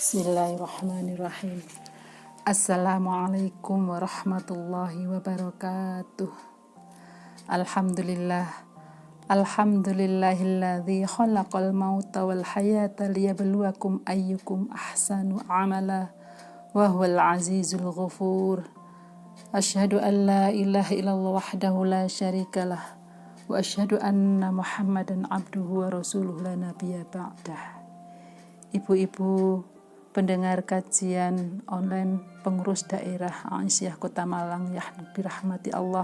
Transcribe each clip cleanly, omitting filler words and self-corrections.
Bismillahirrahmanirrahim. Assalamualaikum warahmatullahi wabarakatuh. Alhamdulillah. Alhamdulillahilladzi khalaqal mauta wal hayata liyabluwakum ayyukum ahsanu amala wa huwal azizul ghafur. Asyhadu an la ilaha illallah wahdahu la syarikalah wa asyhadu anna Muhammadan abduhu wa rasuluhu la nabiyya ba'dah. Ibu-ibu pendengar kajian online pengurus daerah Aisyah Kota Malang yang dirahmati Allah.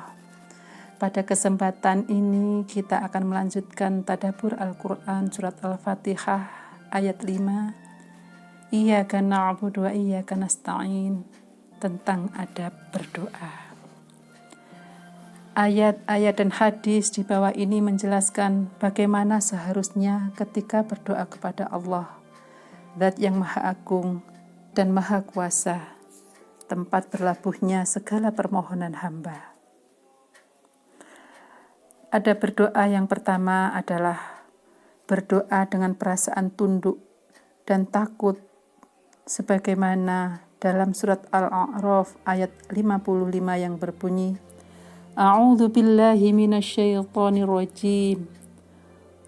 Pada kesempatan ini kita akan melanjutkan tadabbur Al-Quran surat Al-Fatihah ayat 5. Iyyaka na'budu wa iyyaka nasta'in, tentang adab berdoa. Ayat-ayat dan hadis di bawah ini menjelaskan bagaimana seharusnya ketika berdoa kepada Allah, Zat yang Maha Agung dan Maha Kuasa, tempat berlabuhnya segala permohonan hamba. Ada berdoa yang pertama adalah berdoa dengan perasaan tunduk dan takut, sebagaimana dalam surat Al-A'raf ayat 55 yang berbunyi, A'udzu billahi minasyaitonir rajim.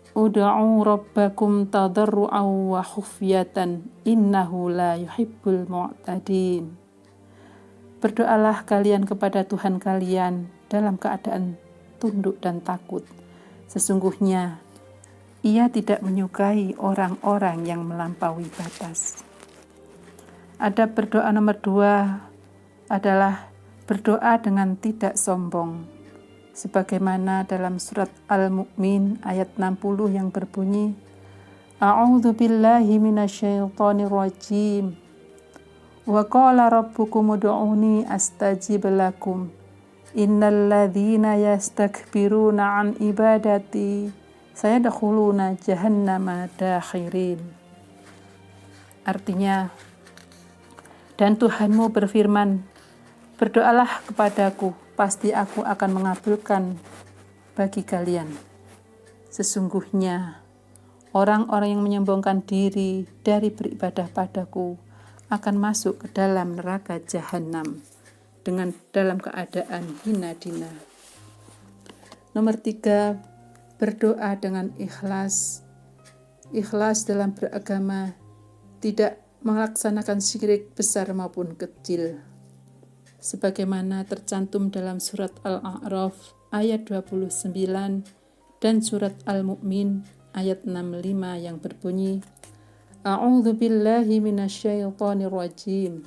Ud'u rabbakum tadarru'an wa khufyatan innahu la yuhibbul mu'tadin. Berdoalah kalian kepada Tuhan kalian dalam keadaan tunduk dan takut. Sesungguhnya Ia tidak menyukai orang-orang yang melampaui batas. Adab berdoa nomor 2 adalah berdoa dengan tidak sombong, sebagaimana dalam surat Al-Mu'min ayat 60 yang berbunyi, A'udzu billahi minasyaitonir rajim. Wa qala rabbukum ud'uni astajib lakum. Innal ladzina yastakbiruna an ibadati sayadkhuluna jahannama dakhirin. Artinya, dan Tuhanmu berfirman, berdoalah kepadaku, pasti aku akan mengabulkan bagi kalian. Sesungguhnya orang-orang yang menyombongkan diri dari beribadah padaku akan masuk ke dalam neraka jahanam dalam keadaan hina dina. Nomor 3, berdoa dengan ikhlas. Ikhlas dalam beragama, tidak melaksanakan syirik besar maupun kecil, sebagaimana tercantum dalam surat Al-A'raf ayat 29 dan surat Al-Mu'min ayat 65 yang berbunyi, A'udzu billahi minasyaitonir rajim.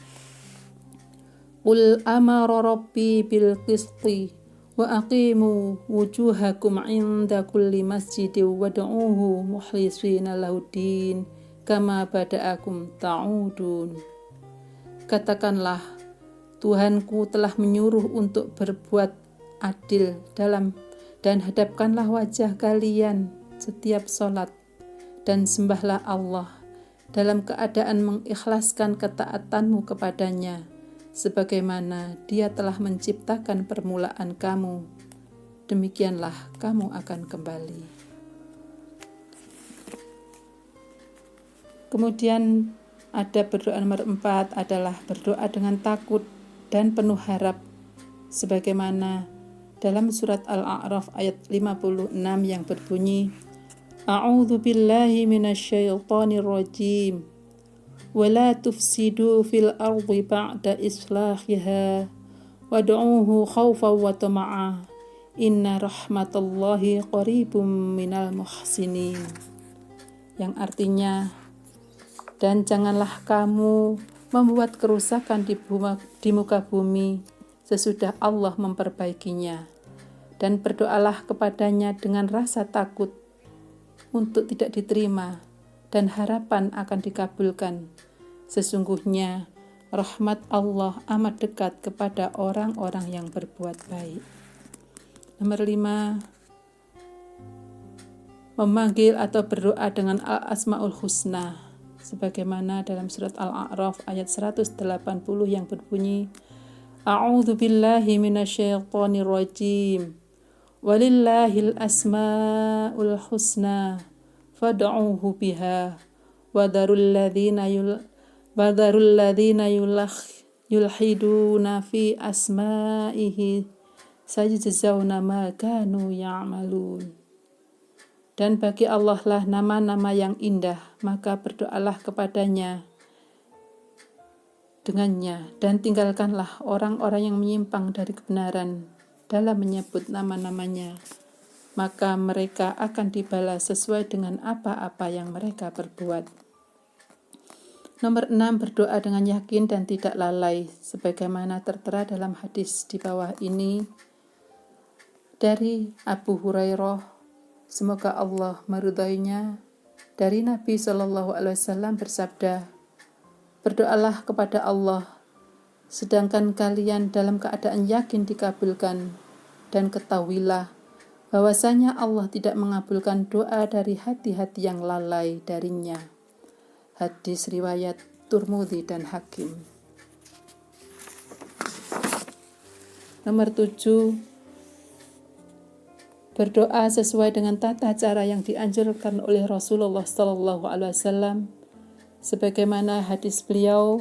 Qul amara rabbi bil qisti wa aqimu wujuhakum 'inda kulli masjidin wad'uuhu mukhlishina lahuddin kama bada'akum ta'udun. Katakanlah, Tuhanku telah menyuruh untuk berbuat adil dan hadapkanlah wajah kalian setiap sholat dan sembahlah Allah dalam keadaan mengikhlaskan ketaatanmu kepadanya, sebagaimana Dia telah menciptakan permulaan kamu. Demikianlah kamu akan kembali. Kemudian ada berdoa nomor 4 adalah berdoa dengan takut dan penuh harap, sebagaimana dalam surat Al-A'raf ayat 56 yang berbunyi, A'udzu billahi minasyaitonir rajim. Wa la tufsidu fil ardi ba'da islahiha wad'uuhu khaufan wa tama'an. Inna rahmatallahi qaribum minal muhsinin. Yang artinya, dan janganlah kamu membuat kerusakan di muka bumi sesudah Allah memperbaikinya, dan berdoalah kepadanya dengan rasa takut untuk tidak diterima dan harapan akan dikabulkan. Sesungguhnya rahmat Allah amat dekat kepada orang-orang yang berbuat baik. Nomor 5, memanggil atau berdoa dengan Al-Asmaul Husna, sebagaimana dalam surat Al-A'raf ayat 180 yang berbunyi, A'udzu billahi minasyaitonir rajim. Walillahil asmaul husna fad'uuhu biha wa darul ladzina Wadharul ladzina yulhiduna fi asma'ihi sayujzauna ma kanu ya'malun. Dan bagi Allah lah nama-nama yang indah, maka berdoalah kepadanya dengannya, dan tinggalkanlah orang-orang yang menyimpang dari kebenaran dalam menyebut nama-namanya, maka mereka akan dibalas sesuai dengan apa-apa yang mereka perbuat. Nomor 6, berdoa dengan yakin dan tidak lalai, sebagaimana tertera dalam hadis di bawah ini dari Abu Hurairah, semoga Allah meridainya, dari Nabi SAW bersabda, berdoalah kepada Allah, sedangkan kalian dalam keadaan yakin dikabulkan, dan ketahuilah bahwasanya Allah tidak mengabulkan doa dari hati-hati yang lalai darinya. Hadis riwayat Tirmidzi dan Hakim. Nomor 7, berdoa sesuai dengan tata cara yang dianjurkan oleh Rasulullah SAW, sebagaimana hadis beliau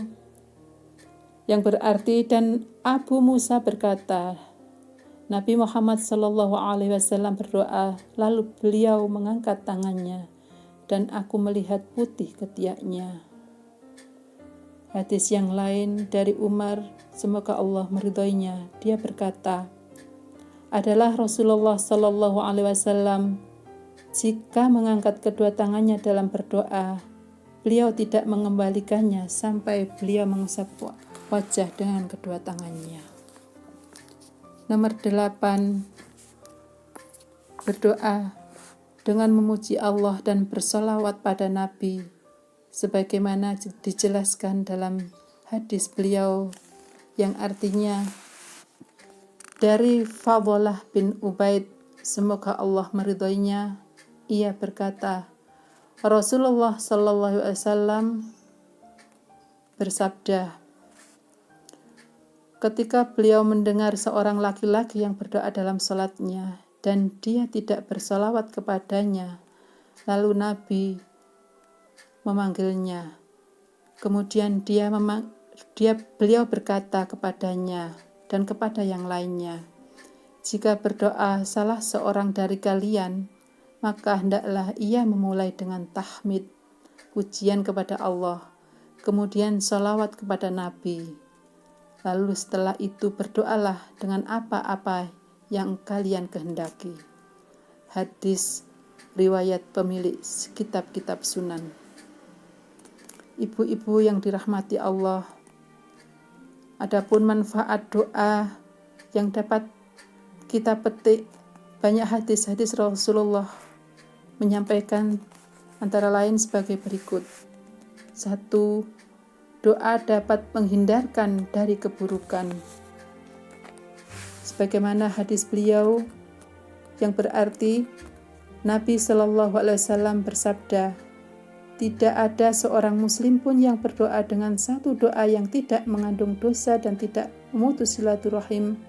yang berarti, dan Abu Musa berkata, Nabi Muhammad SAW berdoa, lalu beliau mengangkat tangannya, dan aku melihat putih ketiaknya. Hadis yang lain dari Umar, semoga Allah meridhoinya, dia berkata, adalah Rasulullah SAW jika mengangkat kedua tangannya dalam berdoa, beliau tidak mengembalikannya sampai beliau mengusap wajah dengan kedua tangannya. Nomor 8, berdoa dengan memuji Allah dan bersolawat pada Nabi, sebagaimana dijelaskan dalam hadis beliau yang artinya dari Fadlah bin Ubaid, semoga Allah meridhoinya, ia berkata, Rasulullah SAW bersabda, ketika beliau mendengar seorang laki-laki yang berdoa dalam salatnya dan dia tidak bersalawat kepadanya, lalu Nabi memanggilnya. Kemudian beliau berkata kepadanya dan kepada yang lainnya, jika berdoa salah seorang dari kalian, maka hendaklah ia memulai dengan tahmid, pujian kepada Allah, kemudian salawat kepada Nabi. Lalu setelah itu berdoalah dengan apa-apa yang kalian kehendaki. Hadis riwayat pemilik kitab-kitab sunan. Ibu-ibu yang dirahmati Allah, adapun manfaat doa yang dapat kita petik, banyak hadis-hadis Rasulullah menyampaikan antara lain sebagai berikut. 1. Doa dapat menghindarkan dari keburukan. Sebagaimana hadis beliau yang berarti, Nabi SAW bersabda, tidak ada seorang muslim pun yang berdoa dengan satu doa yang tidak mengandung dosa dan tidak memutus silaturahim,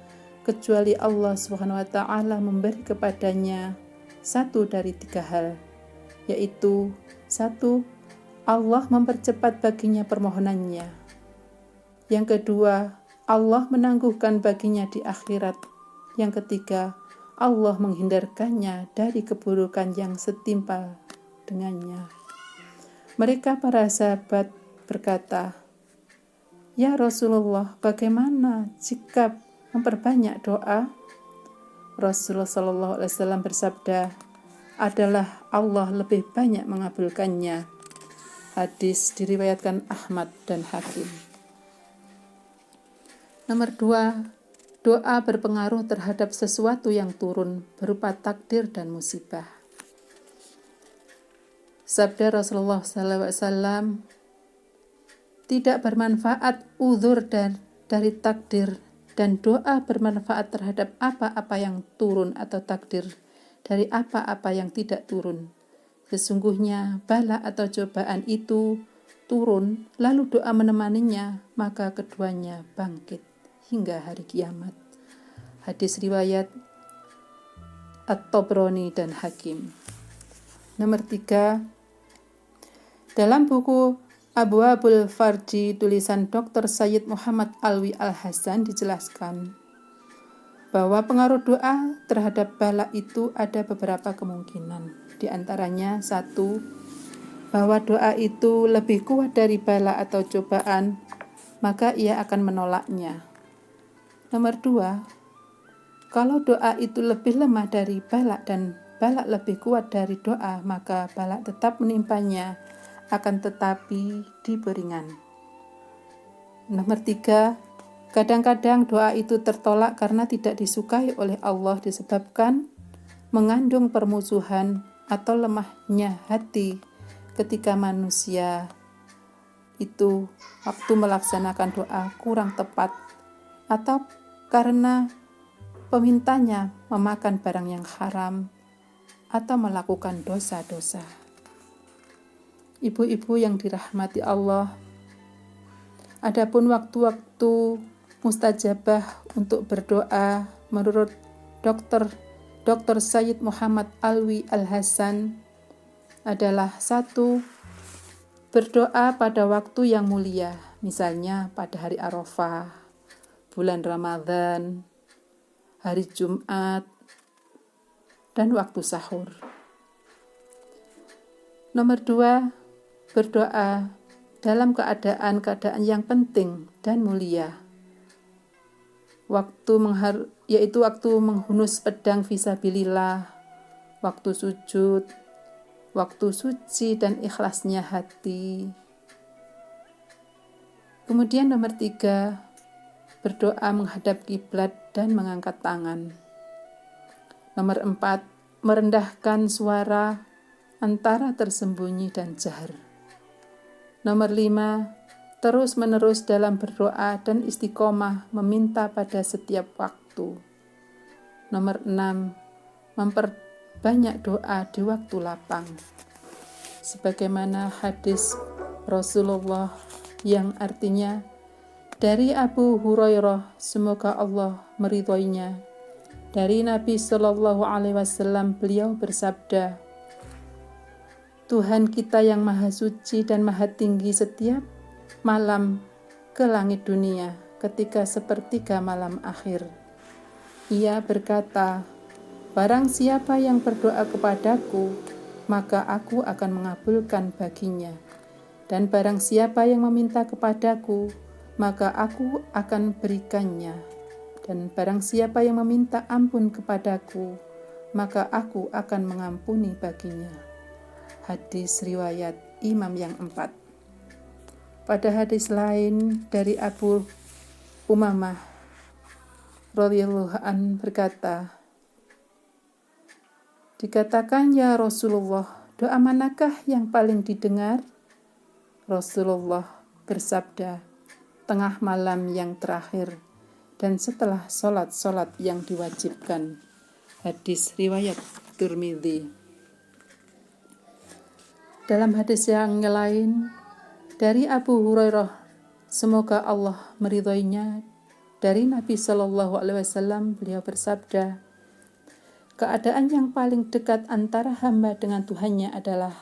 kecuali Allah SWT memberi kepadanya satu dari 3 hal, yaitu 1. Allah mempercepat baginya permohonannya. Yang kedua, Allah menangguhkan baginya di akhirat. Yang ketiga, Allah menghindarkannya dari keburukan yang setimpal dengannya. Mereka para sahabat berkata, ya Rasulullah, bagaimana jika memperbanyak doa? Rasulullah SAW bersabda, adalah Allah lebih banyak mengabulkannya. Hadis diriwayatkan Ahmad dan Hakim. Nomor 2, doa berpengaruh terhadap sesuatu yang turun berupa takdir dan musibah. Sabda Rasulullah SAW, tidak bermanfaat uzur dari takdir, dan doa bermanfaat terhadap apa-apa yang turun atau takdir dari apa-apa yang tidak turun. Sesungguhnya bala atau cobaan itu turun, lalu doa menemaninya, maka keduanya bangkit hingga hari kiamat. Hadis riwayat At-Tabrani dan Hakim. Nomor 3, dalam buku Abwabul Farji tulisan Dr. Sayyid Muhammad Alwi Al-Hasan dijelaskan bahwa pengaruh doa terhadap bala itu ada beberapa kemungkinan. Di antaranya, 1, bahwa doa itu lebih kuat dari bala atau cobaan, maka ia akan menolaknya. Nomor 2, kalau doa itu lebih lemah dari bala dan bala lebih kuat dari doa, maka bala tetap menimpanya, akan tetapi diberingan. Nomor 3, kadang-kadang doa itu tertolak karena tidak disukai oleh Allah disebabkan mengandung permusuhan atau lemahnya hati ketika manusia itu waktu melaksanakan doa kurang tepat atau karena pemintanya memakan barang yang haram atau melakukan dosa-dosa. Ibu-ibu yang dirahmati Allah, adapun waktu-waktu mustajabah untuk berdoa menurut Dr. Sayyid Muhammad Alwi Al-Hasan adalah 1, berdoa pada waktu yang mulia, misalnya pada hari Arafah, bulan Ramadan, hari Jumat, dan waktu sahur. Nomor 2, berdoa dalam keadaan yang penting dan mulia, yaitu waktu menghunus pedang fisabilillah, waktu sujud, waktu suci dan ikhlasnya hati. Kemudian nomor 3, berdoa menghadap kiblat dan mengangkat tangan. Nomor 4, merendahkan suara antara tersembunyi dan jahar. Nomor 5, terus-menerus dalam berdoa dan istiqomah meminta pada setiap waktu. Nomor 6, memperbanyak doa di waktu lapang. Sebagaimana hadis Rasulullah yang artinya, dari Abu Hurairah, semoga Allah meridhoinya, dari Nabi Shallallahu Alaihi Wasallam, beliau bersabda, Tuhan kita yang maha suci dan maha tinggi setiap malam ke langit dunia ketika sepertiga malam akhir. Ia berkata, barang siapa yang berdoa kepadaku, maka aku akan mengabulkan baginya. Dan barang siapa yang meminta kepadaku, maka aku akan berikannya. Dan barang siapa yang meminta ampun kepadaku, maka aku akan mengampuni baginya. Hadis riwayat Imam yang 4. Pada hadis lain dari Abu Umamah radhiyallahu an berkata, dikatakan, ya Rasulullah, doa manakah yang paling didengar? Rasulullah bersabda, tengah malam yang terakhir dan setelah sholat yang diwajibkan. Hadis riwayat Tirmidzi. Dalam hadis yang lain dari Abu Hurairah, semoga Allah meridhoinya, dari Nabi Shallallahu Alaihi Wasallam, beliau bersabda, keadaan yang paling dekat antara hamba dengan Tuhannya adalah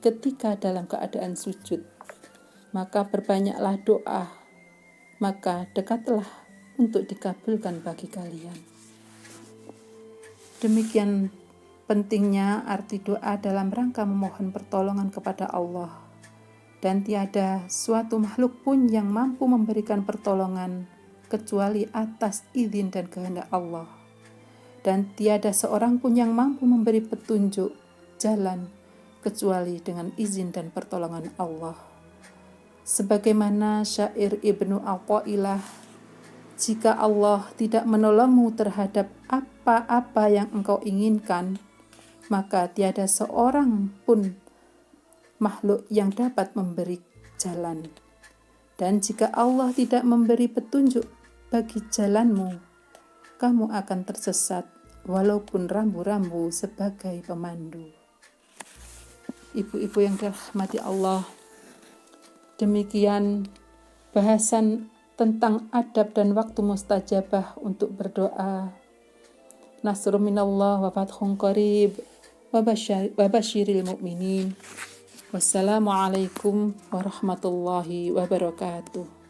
ketika dalam keadaan sujud. Maka perbanyaklah doa, maka dekatlah untuk dikabulkan bagi kalian. Demikian pentingnya arti doa dalam rangka memohon pertolongan kepada Allah. Dan tiada suatu makhluk pun yang mampu memberikan pertolongan kecuali atas izin dan kehendak Allah. Dan tiada seorang pun yang mampu memberi petunjuk jalan kecuali dengan izin dan pertolongan Allah. Sebagaimana syair Ibnu Athaillah, jika Allah tidak menolongmu terhadap apa-apa yang engkau inginkan, maka tiada seorang pun makhluk yang dapat memberi jalan. Dan jika Allah tidak memberi petunjuk bagi jalanmu, kamu akan tersesat walaupun rambu-rambu sebagai pemandu. Ibu-ibu yang dirahmati Allah, demikian bahasan tentang adab dan waktu mustajabah untuk berdoa. Nasrun minallah wa fathun qarib wa basyiril mu'minin. Wassalamualaikum warahmatullahi wabarakatuh.